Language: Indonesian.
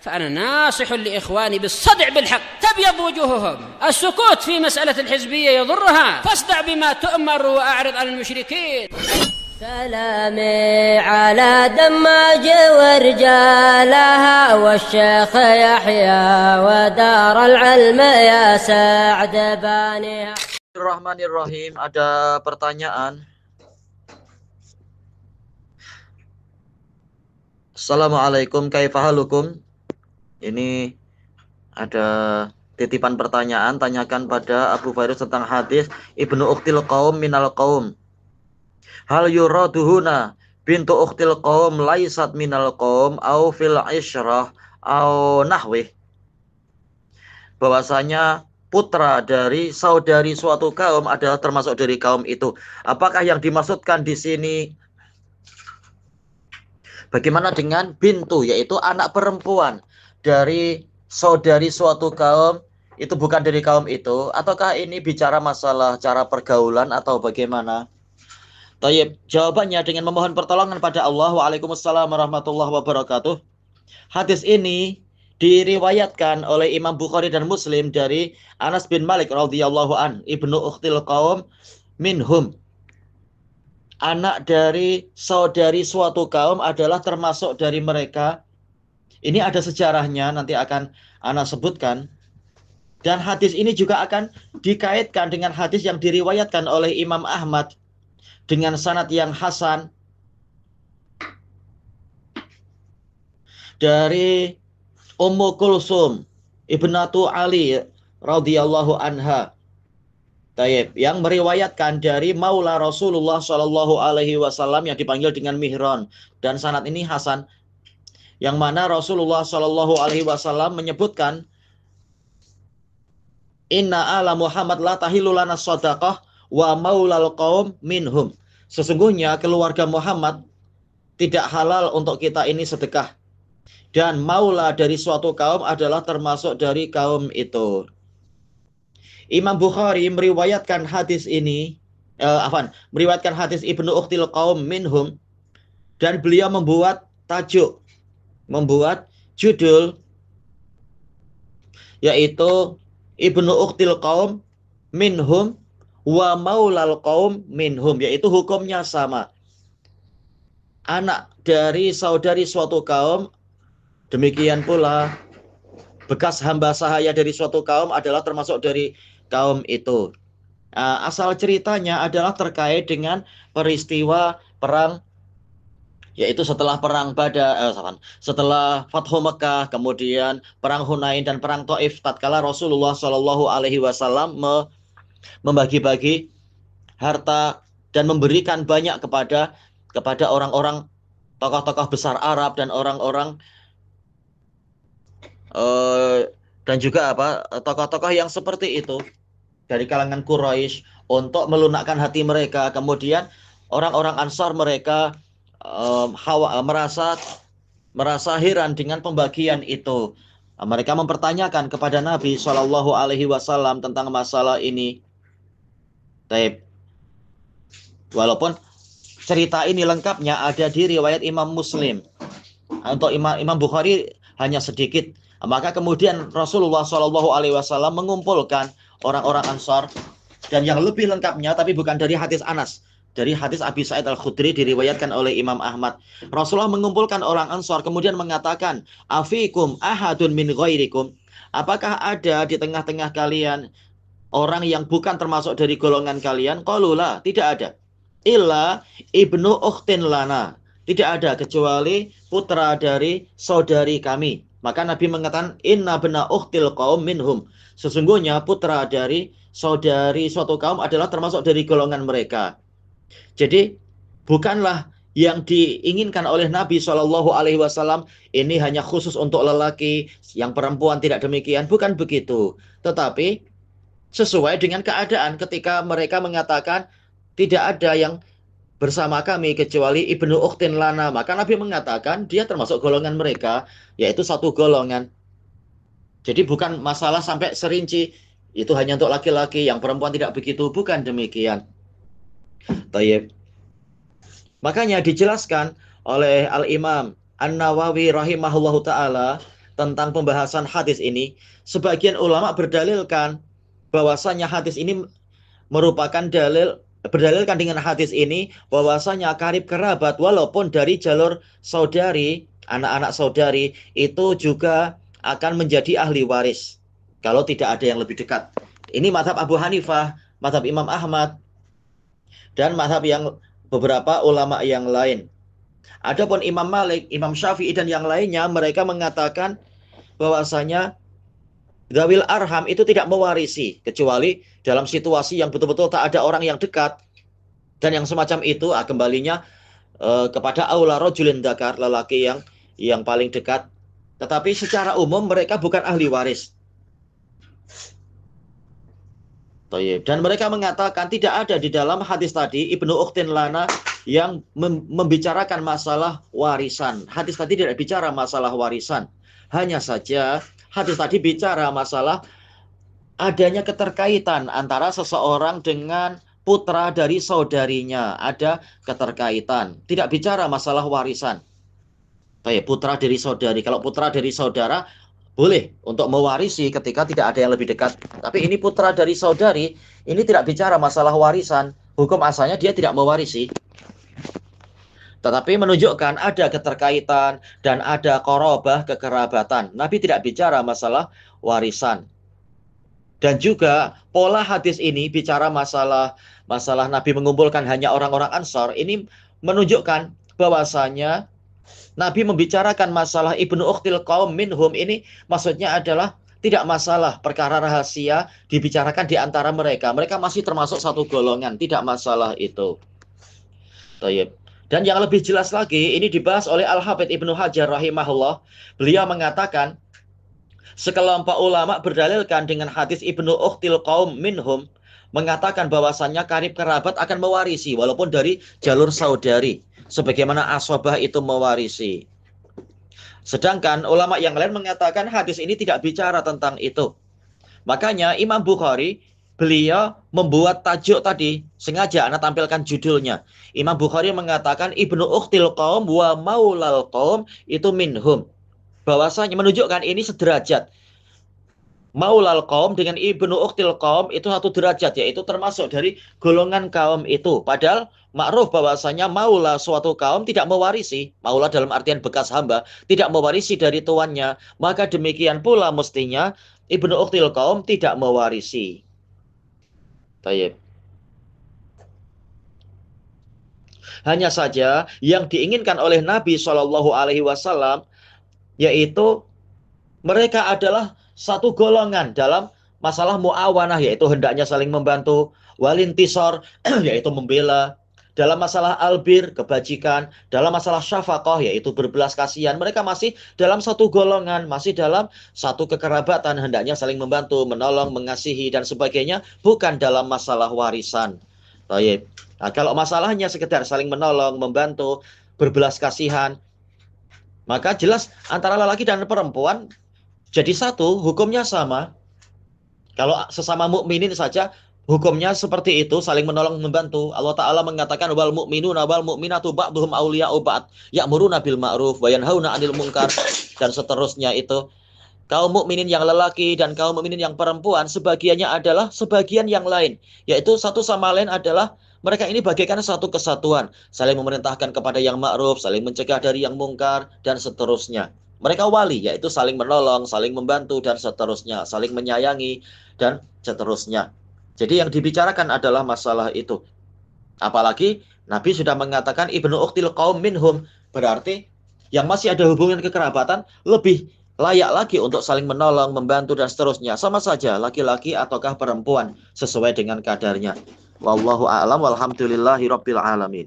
فأنا ناصح لإخواني بالصدع بالحق تبيض وجوههم. السكوت في مسألة الحزبية يضرها، فاصدع بما تؤمر وأعرض عن المشركين. سلامي على دماج ورجالها والشيخ يحيى ودار العلم يا سعد بانيها. Bismillahirrahmanirrahim. Ada pertanyaan. Assalamualaikum, kaifahalukum. Ini ada titipan pertanyaan, tanyakan pada Abu Fairuz tentang hadis Ibnu Ukhtil Qaum minal Qaum. Hal yuraduhuna bintu Ukhtil Qaum laisat minal Qaum au fil isyrah au nahwih. Bahwasanya putra dari saudari suatu kaum adalah termasuk dari kaum itu. Apakah yang dimaksudkan di sini? Bagaimana dengan bintu, yaitu anak perempuan dari saudari suatu kaum itu bukan dari kaum itu? Ataukah ini bicara masalah cara pergaulan atau bagaimana? Tayyib, jawabannya dengan memohon pertolongan pada Allah. Waalaikumsalam warahmatullahi wabarakatuh. Hadis ini diriwayatkan oleh Imam Bukhari dan Muslim dari Anas bin Malik radhiyallahu an, Ibnu Ukhtil Qaum minhum. Anak dari saudari suatu kaum adalah termasuk dari mereka. Ini ada sejarahnya, nanti akan Ana sebutkan. Dan hadis ini juga akan dikaitkan dengan hadis yang diriwayatkan oleh Imam Ahmad dengan sanad yang hasan dari Ummu Kulsum ibnatu Ali radhiyallahu anha, tayyib, yang meriwayatkan dari Maula Rasulullah Shallallahu Alaihi Wasallam yang dipanggil dengan Mihran, dan sanad ini hasan, yang mana Rasulullah Shallallahu Alaihi Wasallam menyebutkan Inna ala Muhammad la tahilu lana shadaqah wa maulal qaum minhum. Sesungguhnya keluarga Muhammad tidak halal untuk kita ini sedekah, dan maula dari suatu kaum adalah termasuk dari kaum itu. Imam Bukhari meriwayatkan hadis ini, meriwayatkan hadis Ibnu Ukhtil Qaum minhum, dan beliau membuat tajuk, membuat judul, yaitu Ibnu Ukhtil Qaum minhum wa maulal qaum minhum, yaitu hukumnya sama. Anak dari saudari suatu kaum, demikian pula bekas hamba sahaya dari suatu kaum adalah termasuk dari kaum itu. Asal ceritanya adalah terkait dengan peristiwa perang, yaitu setelah perang setelah Fathu Mekah, kemudian perang Hunain dan perang Taif, tatkala Rasulullah Shallallahu Alaihi Wasallam membagi-bagi harta dan memberikan banyak kepada orang-orang tokoh-tokoh besar Arab dan orang-orang dan juga tokoh-tokoh yang seperti itu dari kalangan Quraisy untuk melunakkan hati mereka. Kemudian orang-orang Ansar mereka merasa heran dengan pembagian itu. Mereka mempertanyakan kepada Nabi Shallallahu Alaihi Wasallam tentang masalah ini. Taib. Walaupun cerita ini lengkapnya ada di riwayat Imam Muslim, untuk Imam Bukhari hanya sedikit. Maka kemudian Rasulullah Shallallahu Alaihi Wasallam mengumpulkan orang-orang Ansar, dan yang lebih lengkapnya, tapi bukan dari hadis Anas, dari hadis Abi Sa'id Al-Khudri diriwayatkan oleh Imam Ahmad. Rasulullah mengumpulkan orang Ansar, kemudian mengatakan, afikum ahadun min ghairikum, apakah ada di tengah-tengah kalian orang yang bukan termasuk dari golongan kalian? Qalula, tidak ada. Illa ibnu ukhtin lana, tidak ada kecuali putra dari saudari kami. Maka Nabi mengatakan inna bena ukhtil qaum minhum, sesungguhnya putra dari saudari suatu kaum adalah termasuk dari golongan mereka. Jadi bukanlah yang diinginkan oleh Nabi Shallallahu Alaihi Wasallam ini hanya khusus untuk lelaki, yang perempuan tidak demikian, bukan begitu. Tetapi sesuai dengan keadaan ketika mereka mengatakan tidak ada yang bersama kami kecuali ibnu ukhtin lana, maka Nabi mengatakan dia termasuk golongan mereka, yaitu satu golongan. Jadi bukan masalah sampai serinci itu hanya untuk laki-laki, yang perempuan tidak begitu, bukan demikian. Tayyib. Makanya dijelaskan oleh Al-Imam An-Nawawi rahimahullahu ta'ala tentang pembahasan hadis ini, sebagian ulama berdalilkan bahwasanya hadis ini merupakan berdalilkan dengan hadis ini bahwasanya karib kerabat walaupun dari jalur saudari, anak-anak saudari itu juga akan menjadi ahli waris kalau tidak ada yang lebih dekat. Ini mazhab Abu Hanifah, mazhab Imam Ahmad, dan mazhab yang beberapa ulama yang lain. Adapun Imam Malik, Imam Syafi'i dan yang lainnya, mereka mengatakan bahwasanya zawil arham itu tidak mewarisi kecuali dalam situasi yang betul-betul tak ada orang yang dekat, dan yang semacam itu kembalinya kepada aula rajulin dzakar, lelaki yang paling dekat. Tetapi secara umum mereka bukan ahli waris. Dan mereka mengatakan tidak ada di dalam hadis tadi Ibnu Ukhtin Lana yang membicarakan masalah warisan. Hadis tadi tidak bicara masalah warisan. Hanya saja hadis tadi bicara masalah adanya keterkaitan antara seseorang dengan putra dari saudarinya. Ada keterkaitan. Tidak bicara masalah warisan. Putra dari saudari. Kalau putra dari saudara boleh untuk mewarisi ketika tidak ada yang lebih dekat. Tapi ini putra dari saudari, ini tidak bicara masalah warisan. Hukum asalnya dia tidak mewarisi. Tetapi menunjukkan ada keterkaitan dan ada qorobah, kekerabatan. Nabi tidak bicara masalah warisan. Dan juga pola hadis ini bicara masalah Nabi mengumpulkan hanya orang-orang Ansar. Ini menunjukkan bahwasanya Nabi membicarakan masalah Ibnu Ukhtil Qaum minhum, ini maksudnya adalah tidak masalah perkara rahasia dibicarakan di antara mereka. Mereka masih termasuk satu golongan, tidak masalah itu. Dan yang lebih jelas lagi, ini dibahas oleh Al-Hafidz Ibnu Hajar rahimahullah. Beliau mengatakan, sekelompok ulama berdalilkan dengan hadis Ibnu Ukhtil Qaum minhum, mengatakan bahwasannya karib kerabat akan mewarisi walaupun dari jalur saudari, sebagaimana ashabah itu mewarisi. Sedangkan ulama yang lain mengatakan hadis ini tidak bicara tentang itu. Makanya Imam Bukhari, beliau membuat tajuk tadi, sengaja Anda tampilkan judulnya. Imam Bukhari mengatakan Ibnu Ukhtil Qaum wa maulal qaum itu minhum. Bahwasanya menunjukkan ini sederajat. Maulal qaum dengan Ibnu Ukhtil Qaum itu satu derajat, yaitu termasuk dari golongan kaum itu. Padahal makruf bahwasanya maula suatu kaum tidak mewarisi. Maula dalam artian bekas hamba, tidak mewarisi dari tuannya. Maka demikian pula mestinya Ibnu Ukhtil Qaum tidak mewarisi. Tayyib. Hanya saja yang diinginkan oleh Nabi SAW yaitu mereka adalah satu golongan dalam masalah muawanah, yaitu hendaknya saling membantu, walintisor, yaitu membela, dalam masalah albir, kebajikan, dalam masalah syafaqah, yaitu berbelas kasihan, mereka masih dalam satu golongan, masih dalam satu kekerabatan, hendaknya saling membantu, menolong, mengasihi, dan sebagainya, bukan dalam masalah warisan. Baik. Nah, kalau masalahnya sekedar saling menolong, membantu, berbelas kasihan, maka jelas antara lelaki dan perempuan jadi satu, hukumnya sama. Kalau sesama mukminin saja, hukumnya seperti itu, saling menolong, membantu. Allah Ta'ala mengatakan, wal mu'minuna wal mu'minatu ba'duhum awliya'u ba'd, ya'muruna bil ma'ruf wa yanhauna 'anil munkar, dan seterusnya itu. Kaum mukminin yang lelaki dan kaum mukminin yang perempuan, sebagiannya adalah sebagian yang lain. Yaitu satu sama lain adalah mereka ini bagaikan satu kesatuan. Saling memerintahkan kepada yang ma'ruf, saling mencegah dari yang mungkar, dan seterusnya. Mereka wali, yaitu saling menolong, saling membantu, dan seterusnya. Saling menyayangi, dan seterusnya. Jadi yang dibicarakan adalah masalah itu. Apalagi Nabi sudah mengatakan Ibnu Ukhtil Qaum minhum. Berarti yang masih ada hubungan kekerabatan lebih layak lagi untuk saling menolong, membantu, dan seterusnya. Sama saja laki-laki ataukah perempuan sesuai dengan kadarnya. Wallahu a'lam walhamdulillahi rabbil alamin.